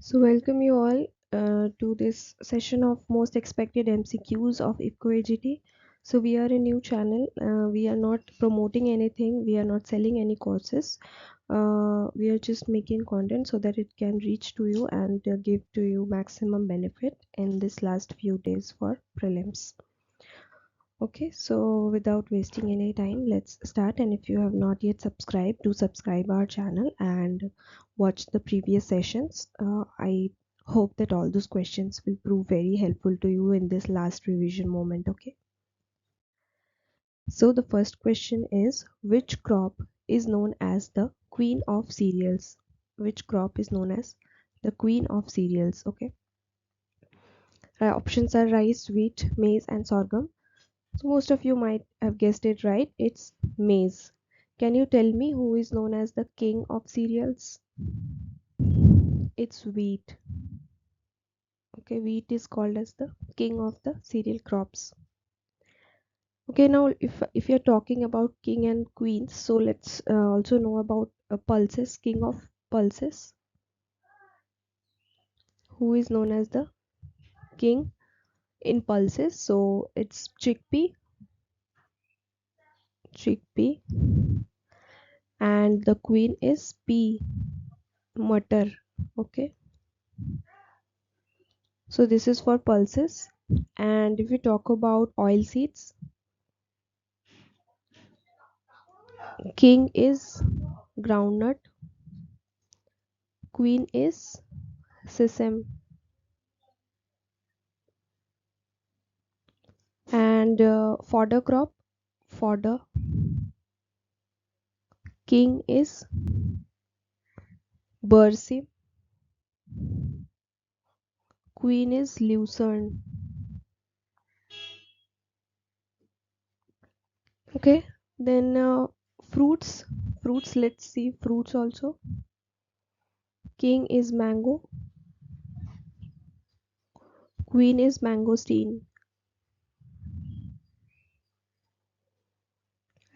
So welcome you all to this session of most expected MCQs of IFFCO AGT. So we are a new channel. We are not promoting anything. We are not selling any courses. We are just making content so that it can reach to you and give to you maximum benefit in this last few days for prelims. Okay, so without wasting any time, let's start. And if you have not yet subscribed, do subscribe our channel and watch the previous sessions. I hope that all those questions will prove very helpful to you in this last revision moment. Okay, so the first question is, which crop is known as the queen of cereals? Which crop is known as the queen of cereals? Okay, options are rice, wheat, maize, and sorghum. So most of you might have guessed it right. It's maize. Can you tell me who is known as the king of cereals? It's wheat. Okay, wheat is called as the king of the cereal crops. Okay, now if you're talking about king and queens, so let's also know about pulses, king of pulses. Who is known as the king in pulses? So it's chickpea, and the queen is pea, mutter. Okay, so this is for pulses. And if we talk about oil seeds, king is groundnut, queen is sesame, and fodder crop, fodder, king is berseem, queen is lucerne. Okay, then fruits, let's see fruits also. King is mango, queen is mangosteen,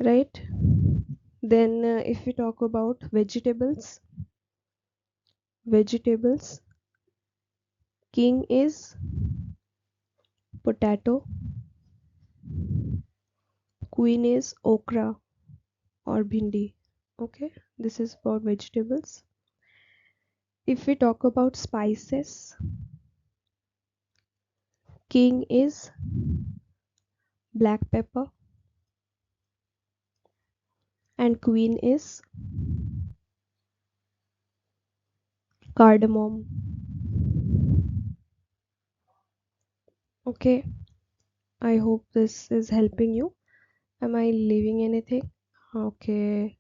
right? Then if we talk about vegetables, king is potato, queen is okra or bhindi. Okay, this is for vegetables. If we talk about spices, king is black pepper and queen is cardamom. Okay, I hope this is helping you. Am I leaving anything? Okay,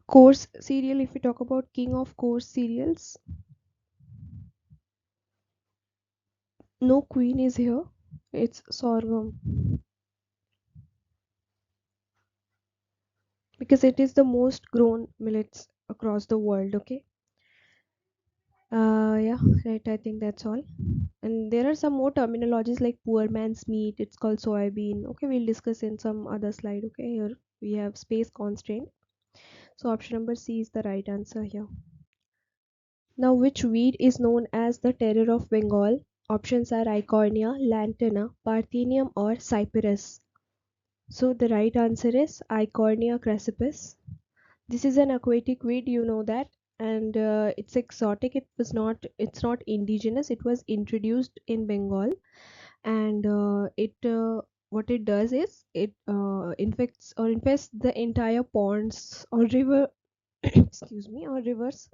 coarse cereal. If we talk about king of coarse cereals, no queen is here, it's sorghum, because it is the most grown millets across the world. Okay, yeah, right, I think that's all. And there are some more terminologies like poor man's meat, it's called soybean. Okay, we'll discuss in some other slide. Okay, here we have space constraint, so option number C is the right answer here. Now, which weed is known as the terror of Bengal? Options are Icornia, Lantana, Parthenium, or Cyperus. So the right answer is Icornia crassipus. This is an aquatic weed, you know that, and it's exotic. It's not indigenous. It was introduced in Bengal, and it what it does is it infects or infests the entire ponds or river, excuse me, or rivers.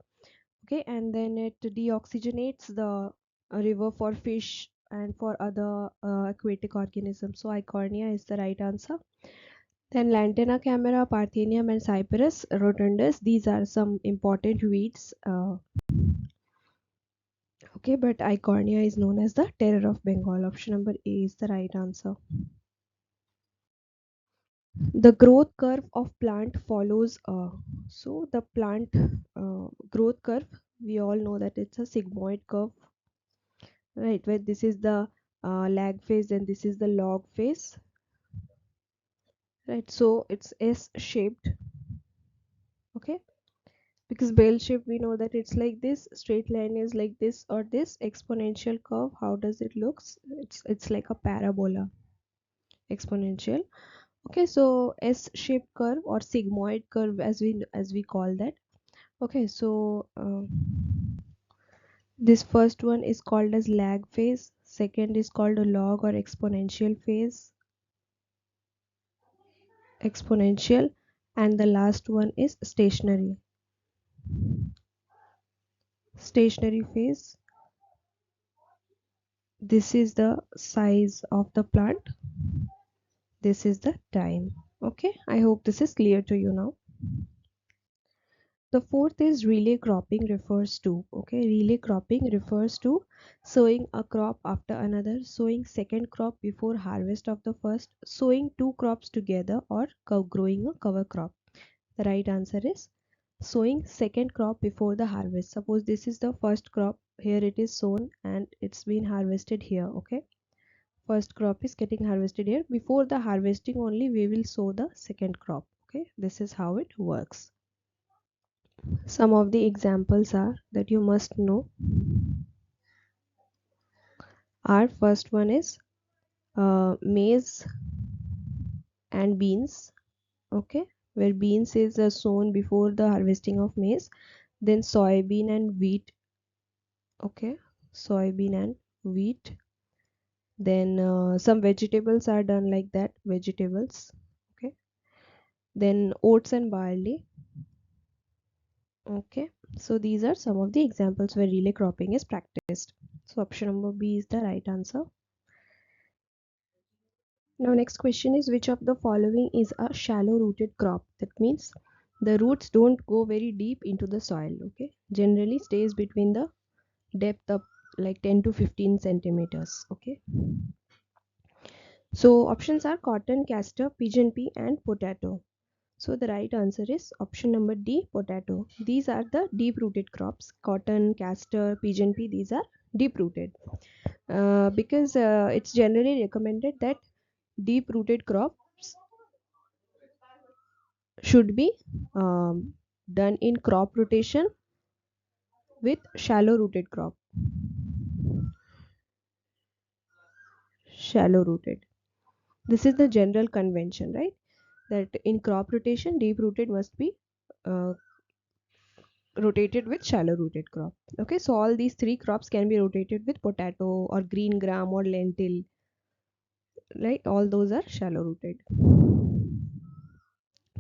Okay, and then it deoxygenates the river for fish and for other aquatic organisms. So Icornia is the right answer. Then Lantana camera, Parthenium, and Cyperus rotundus. These are some important weeds. Okay, but Icornia is known as the terror of Bengal. Option number A is the right answer. The growth curve of plant follows. So the plant growth curve, we all know that it's a sigmoid curve, right? Where this is the lag phase and this is the log phase, right? So it's S shaped. Okay, Because bell shape, we know that it's like this, straight line is like this, or this exponential curve, how does it looks? It's like a parabola, exponential. Okay, so S shaped curve or sigmoid curve, as we call that. Okay, so this first one is called as lag phase, second is called a log or exponential phase, exponential, and the last one is stationary phase. This is the size of the plant, this is the time. Okay, I hope this is clear to you now. The fourth is relay cropping refers to, okay, relay cropping refers to sowing a crop after another, sowing second crop before harvest of the first, sowing two crops together, or growing a cover crop. The right answer is sowing second crop before the harvest. Suppose this is the first crop, here it is sown and it's been harvested here. Okay, first crop is getting harvested here, before the harvesting only we will sow the second crop. Okay, this is how it works. Some of the examples are that you must know. Our first one is maize and beans. Okay, where beans is sown before the harvesting of maize. Then soybean and wheat. Okay, soybean and wheat. Then some vegetables are done like that, vegetables. Okay, then oats and barley. Okay, so these are some of the examples where relay cropping is practiced. So option number B is the right answer. Now next question is, which of the following is a shallow rooted crop? That means the roots don't go very deep into the soil. Okay, generally stays between the depth of like 10 to 15 centimeters. Okay, so options are cotton, castor, pigeon pea and potato. So the right answer is option number D, potato. These are the deep rooted crops. Cotton, castor, pigeon pea, these are deep rooted. Because it's generally recommended that deep rooted crops should be done in crop rotation with shallow rooted crop. Shallow rooted. This is the general convention, right? That in crop rotation, deep rooted must be uh, rotated with shallow rooted crop. Okay, so all these three crops can be rotated with potato or green gram or lentil, right? All those are shallow rooted.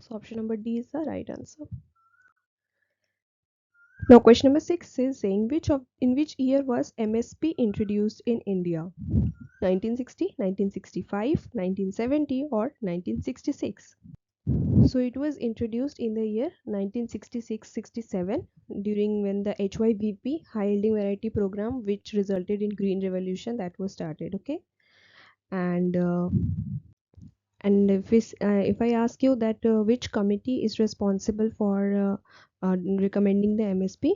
So option number D is the right answer. Now question number 6 is saying, in which year was MSP introduced in India? 1960, 1965, 1970 or 1966? So it was introduced in the year 1966-67 during when the HYVP, high yielding variety program, which resulted in green revolution, that was started. Okay, and if I ask you that which committee is responsible for recommending the MSP,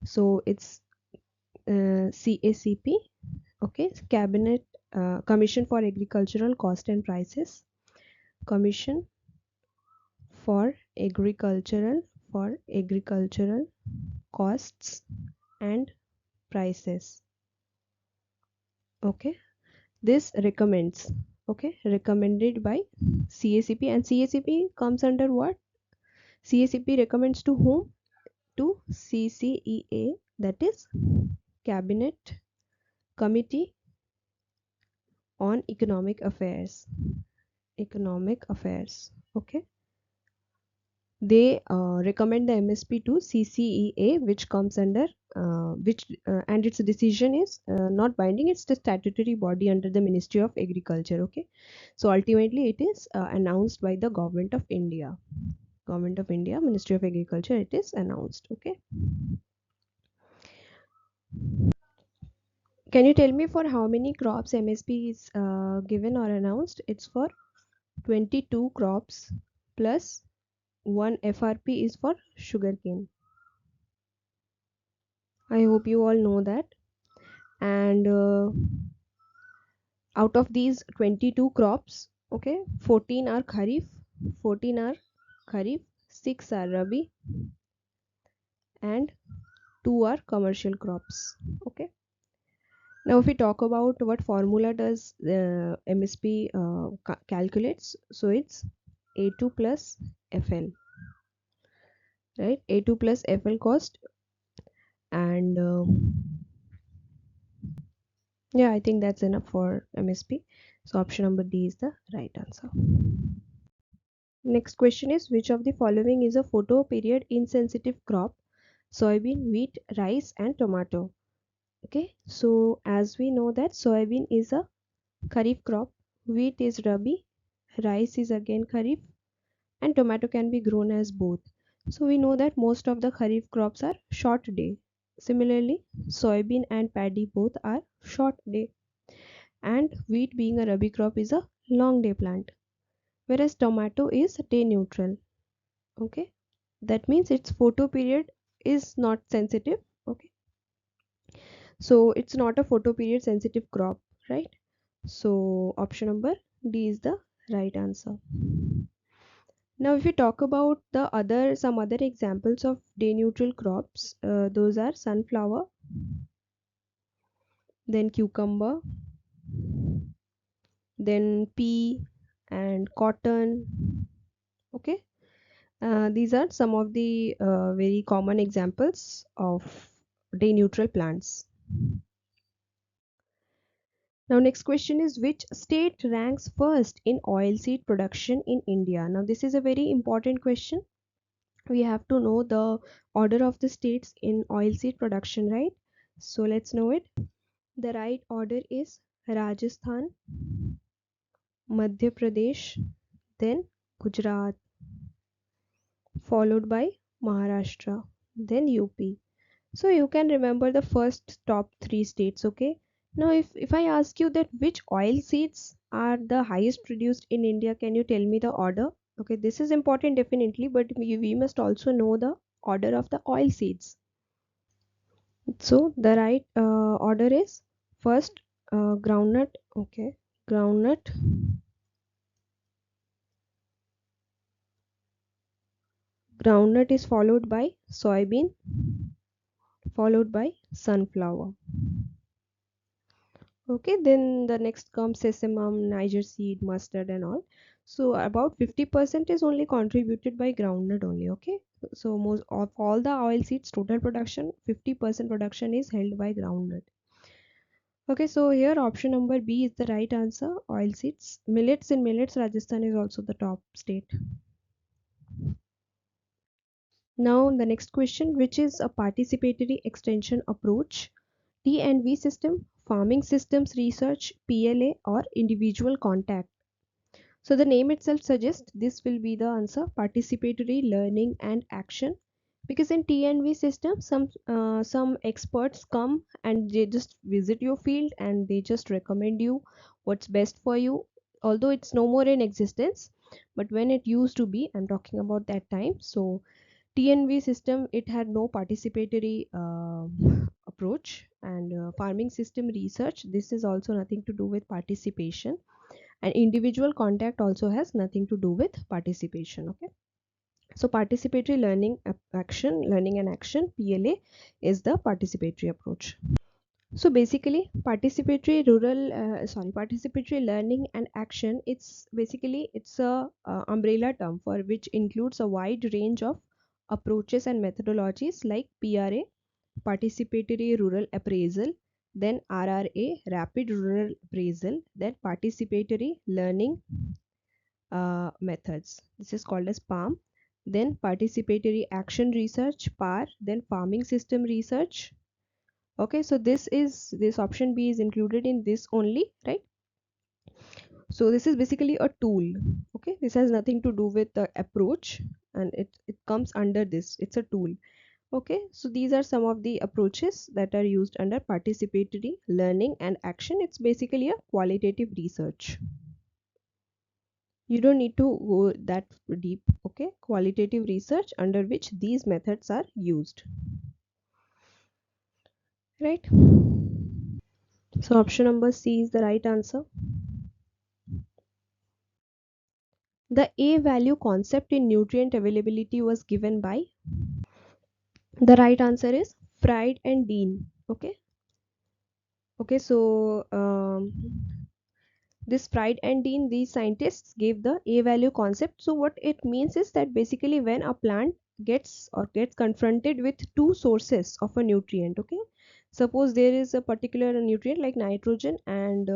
so it's CACP. Okay, Cabinet Commission for Agricultural Cost and Prices, Commission for agricultural costs and prices. Okay, this recommends, okay, recommended by CACP, and CACP comes under what? CACP recommends to whom? To CCEA, that is Cabinet Committee on Economic Affairs. Okay, they recommend the MSP to CCEA, which comes under and its decision is not binding. It's the statutory body under the Ministry of Agriculture. Okay, so ultimately it is announced by the Government of India. Government of India, Ministry of Agriculture. It is announced. Okay. Can you tell me for how many crops MSP is given or announced? It's for 22 crops plus one FRP is for sugarcane. I hope you all know that. And out of these 22 crops, okay, 14 are Kharif, 14 are Kharif, 6 are Rabi, and 2 are commercial crops. Okay. Now if we talk about what formula does the MSP calculates, so it's A2 plus FL, right? A2 plus FL cost, and yeah, I think that's enough for MSP. So option number D is the right answer. Next question is, which of the following is a photo period insensitive crop? Soybean, wheat, rice and tomato. Okay, so as we know that soybean is a kharif crop, wheat is rabi, rice is again kharif, and tomato can be grown as both. So we know that most of the kharif crops are short day. Similarly, soybean and paddy both are short day, and wheat being a rabi crop is a long day plant, whereas tomato is day neutral. Okay, that means its photo period is not sensitive. Okay, so it's not a photo period sensitive crop, right? So option number D is the right answer. Now if we talk about the other some other examples of day neutral crops, those are sunflower, then cucumber, then pea and cotton. Okay, these are some of the very common examples of day neutral plants. Now next question is, which state ranks first in oilseed production in India? Now this is a very important question. We have to know the order of the states in oilseed production, right? So let's know it. The right order is Rajasthan, Madhya Pradesh, then Gujarat, followed by Maharashtra, then UP. So you can remember the first top 3 states, okay? Now if I ask you that which oil seeds are the highest produced in India, can you tell me the order? Okay, this is important definitely, but we must also know the order of the oil seeds. So the right order is first groundnut, okay, groundnut, groundnut is followed by soybean, followed by sunflower. Okay, then the next comes sesame, Niger seed, mustard and all. So about 50% is only contributed by groundnut only. Okay, so most of all the oil seeds total production, 50% production is held by groundnut. Okay, so here option number B is the right answer. Oil seeds, millets, in millets Rajasthan is also the top state. Now the next question, which is a participatory extension approach? T&V system, farming systems research, PLA or individual contact. So the name itself suggests this will be the answer, participatory learning and action. Because in T&V system, some experts come and they just visit your field and they just recommend you what's best for you. Although it's no more in existence, but when it used to be, I'm talking about that time. So TNV system, it had no participatory approach, and farming system research, this is also nothing to do with participation, and individual contact also has nothing to do with participation. Okay, so participatory learning and action, PLA is the participatory approach. So basically participatory learning and action, it's basically it's a umbrella term for which includes a wide range of approaches and methodologies like PRA, participatory rural appraisal, then RRA, rapid rural appraisal, then participatory learning methods, this is called as PALM, then participatory action research, PAR, then farming system research. Okay, so this option B is included in this only, right? So this is basically a tool. Okay, this has nothing to do with the approach, and it comes under this, it's a tool. Okay, so these are some of the approaches that are used under participatory learning and action. It's basically a qualitative research. You don't need to go that deep. Okay, qualitative research under which these methods are used, right? So option number C is the right answer. The A value concept in nutrient availability was given by The right answer is Fried and Dean. Okay. Okay, so this Fried and Dean, these scientists gave the A value concept. So what it means is that basically when a plant gets confronted with two sources of a nutrient, okay, suppose there is a particular nutrient like nitrogen, and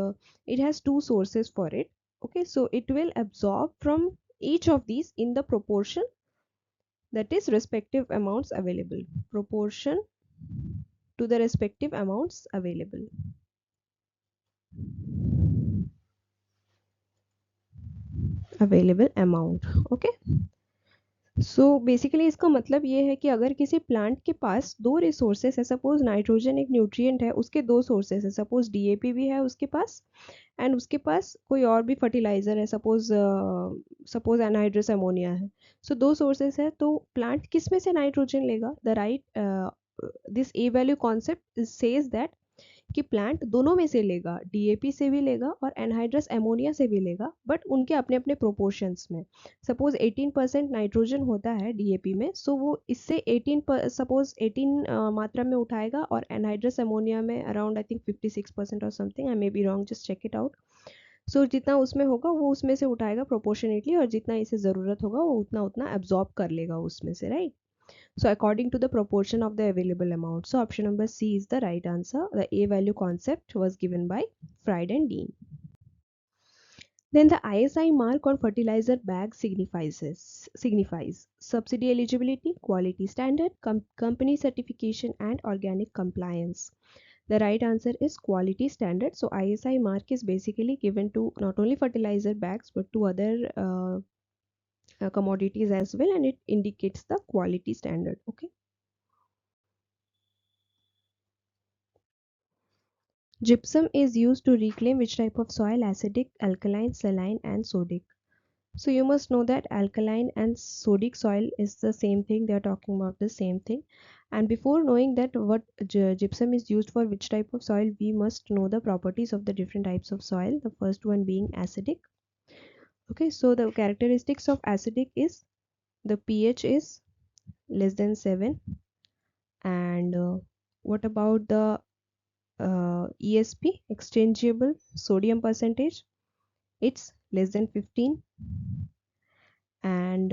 it has two sources for it, okay, so it will absorb from each of these in the proportion, that is respective amounts available, proportion to the respective amounts available amount, okay. So basically इसका मतलब ये है कि अगर किसी plant के पास दो resources है, सपोज नाइट्रोजन एक न्यूट्रिएंट है, उसके दो सोर्सेस है, सपोज डीएपी भी है उसके पास, एंड उसके पास कोई और भी फर्टिलाइजर है, सपोज एनहाइड्रस अमोनिया है, सो दो सोर्सेस है, तो प्लांट किस में से नाइट्रोजन लेगा? The right this A value concept says that कि प्लांट दोनों में से लेगा, डीएपी से भी लेगा और एनहाइड्रस एमोनिया से भी लेगा, बट उनके अपने अपने प्रोपोर्शंस में। सपोज 18% नाइट्रोजन होता है डीएपी में, सो वो इससे 18 मात्रा में उठाएगा, और एनहाइड्रस एमोनिया में अराउंड आई थिंक 56% और something, I may be wrong, just check it out. So जितना उसमें होगा वो उसमें से उठाएगा प्रोपोर्शनेटली, और जितना इसे ज़रूरत होगा वो उतना उतना एब्जॉर्ब कर लेगा उसमें से, right? So according to the proportion of the available amount. So option number C is the right answer. The A value concept was given by Fried and Dean. Then the ISI mark on fertilizer bag signifies subsidy eligibility, quality standard, company certification, and organic compliance. The right answer is quality standard. So ISI mark is basically given to not only fertilizer bags but to other commodities as well, and it indicates the quality standard. Okay. Gypsum is used to reclaim which type of soil? Acidic, alkaline, saline, and sodic. So you must know that alkaline and sodic soil is the same thing. They are talking about the same thing. And before knowing that what gypsum is used for which type of soil, we must know the properties of the different types of soil. The first one being acidic. Okay, so the characteristics of acidic is the pH is less than 7, and what about the ESP, exchangeable sodium percentage? It's less than 15, and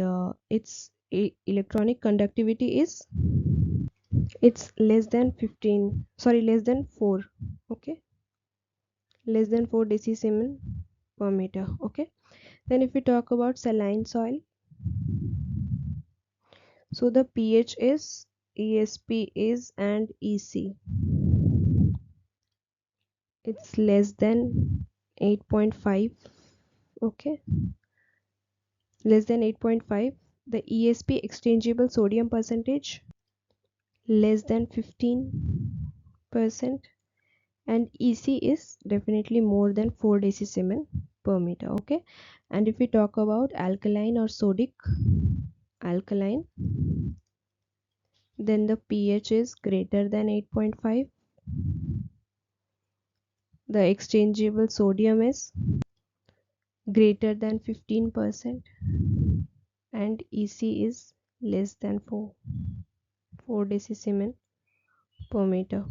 its electronic conductivity is, it's less than 15, sorry, less than 4, okay, less than 4 decisiemens per meter, okay. Then if we talk about saline soil, so the pH is, ESP is, and EC, it's less than 8.5, okay, less than 8.5. The ESP, exchangeable sodium percentage, less than 15%, and EC is definitely more than 4 decisiemens per meter, okay. And if we talk about alkaline or sodic, alkaline, then the pH is greater than 8.5, the exchangeable sodium is greater than 15%, and EC is less than 4 decisiemens per meter.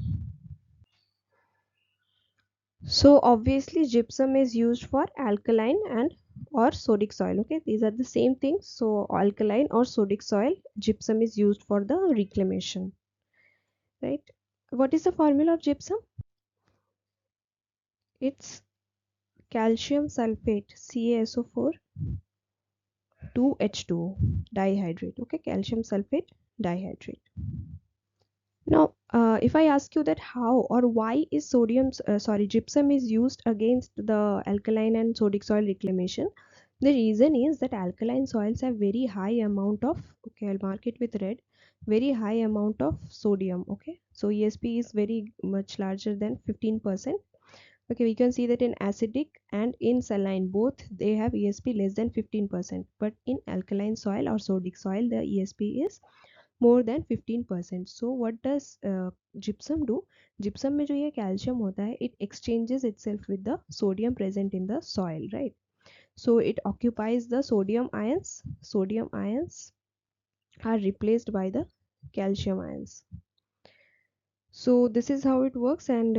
So obviously gypsum is used for alkaline and or sodic soil, okay, these are the same things. So alkaline or sodic soil, gypsum is used for the reclamation, right? What is the formula of gypsum? It's calcium sulfate, CaSO4, 2H2O, dihydrate, okay, calcium sulfate dihydrate. Now, if I ask you that how or why is gypsum is used against the alkaline and sodic soil reclamation, the reason is that alkaline soils have very high amount of, okay, I'll mark it with red, very high amount of sodium, okay. So ESP is very much larger than 15%. Okay, we can see that in acidic and in saline, both they have ESP less than 15%, but in alkaline soil or sodic soil, the ESP is more than 15%. So what does gypsum do? Gypsum में जो ये calcium होता है, it exchanges itself with the sodium present in the soil, right? So it occupies the sodium ions. Sodium ions are replaced by the calcium ions. So this is how it works, and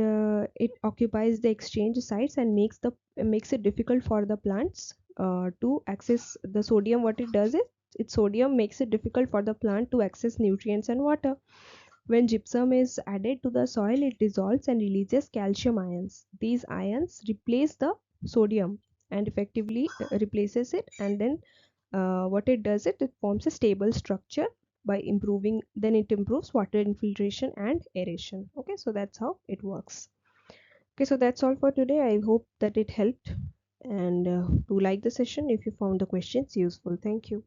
it occupies the exchange sites and makes it difficult for the plants to access the sodium. What it does is, its sodium makes it difficult for the plant to access nutrients and water. When gypsum is added to the soil, it dissolves and releases calcium ions. These ions replace the sodium and effectively replaces it, and then what it does, it forms a stable structure by improving, then it improves water infiltration and aeration. Okay, so that's how it works. Okay, so that's all for today. I hope that it helped, and do like the session if you found the questions useful. Thank you.